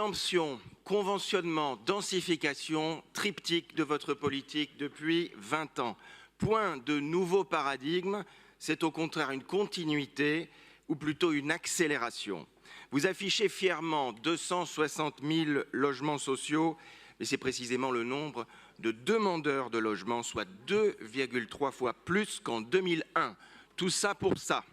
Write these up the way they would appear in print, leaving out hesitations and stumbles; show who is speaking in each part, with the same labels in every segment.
Speaker 1: Préemption, conventionnement, densification, triptyque de votre politique depuis 20 ans. Point de nouveau paradigme, c'est au contraire une continuité ou plutôt une accélération. Vous affichez fièrement 260 000 logements sociaux, mais c'est précisément le nombre de demandeurs de logement, soit 2,3 fois plus qu'en 2001. Tout ça pour ça.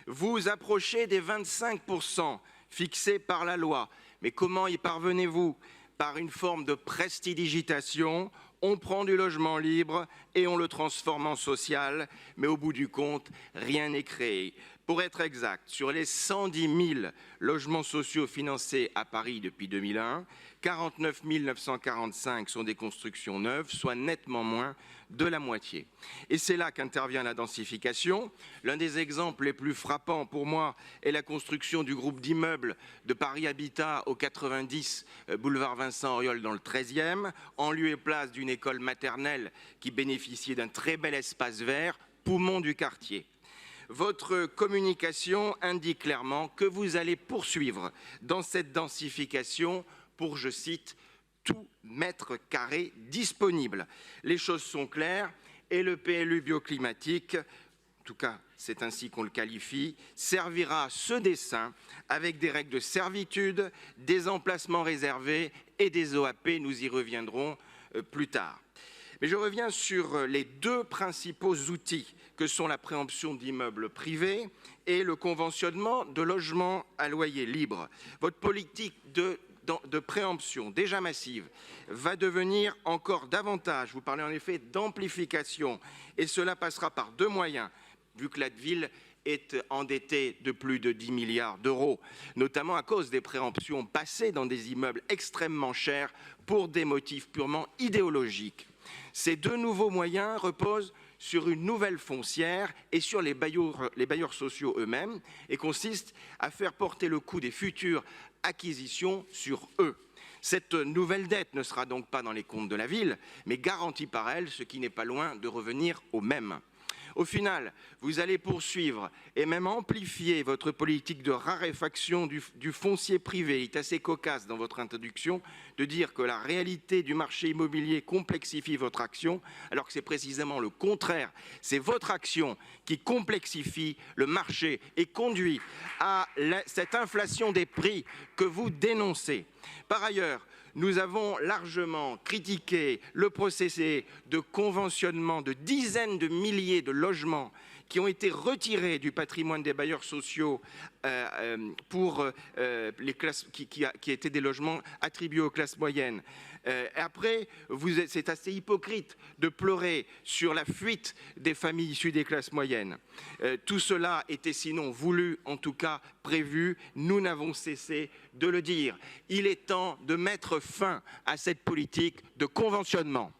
Speaker 1: Vous approchez des 25% fixés par la loi. Mais comment y parvenez-vous? Par une forme de prestidigitation, on prend du logement libre et on le transforme en social, mais au bout du compte, rien n'est créé. Pour être exact, sur les 110 000 logements sociaux financés à Paris depuis 2001, 49 945 sont des constructions neuves, soit nettement moins de la moitié. Et c'est là qu'intervient la densification. L'un des exemples les plus frappants pour moi est la construction du groupe d'immeubles de Paris Habitat au 90 boulevard Vincent Auriol dans le 13e, en lieu et place d'une école maternelle qui bénéficiait d'un très bel espace vert, poumon du quartier. Votre communication indique clairement que vous allez poursuivre dans cette densification pour, je cite, tout mètre carré disponible. Les choses sont claires et le PLU bioclimatique, en tout cas c'est ainsi qu'on le qualifie, servira à ce dessein avec des règles de servitude, des emplacements réservés et des OAP. Nous y reviendrons plus tard. Mais je reviens sur les deux principaux outils que sont la préemption d'immeubles privés et le conventionnement de logements à loyer libre. Votre politique de préemption déjà massive va devenir encore davantage, vous parlez en effet d'amplification, et cela passera par deux moyens, vu que la ville est endettée de plus de 10 milliards d'euros, notamment à cause des préemptions passées dans des immeubles extrêmement chers pour des motifs purement idéologiques. Ces deux nouveaux moyens reposent sur une nouvelle foncière et sur les bailleurs sociaux eux-mêmes et consistent à faire porter le coût des futures acquisitions sur eux. Cette nouvelle dette ne sera donc pas dans les comptes de la ville, mais garantie par elle, ce qui n'est pas loin de revenir au même. Au final, vous allez poursuivre et même amplifier votre politique de raréfaction du foncier privé. Il est assez cocasse dans votre introduction de dire que la réalité du marché immobilier complexifie votre action, alors que c'est précisément le contraire. C'est votre action qui complexifie le marché et conduit à cette inflation des prix que vous dénoncez. Par ailleurs, nous avons largement critiqué le procédé de conventionnement de dizaines de milliers de logements qui ont été retirés du patrimoine des bailleurs sociaux pour les classes qui étaient des logements attribués aux classes moyennes. Après, c'est assez hypocrite de pleurer sur la fuite des familles issues des classes moyennes. Tout cela était sinon voulu, en tout cas prévu. Nous n'avons cessé de le dire. Il est temps de mettre fin à cette politique de conventionnement.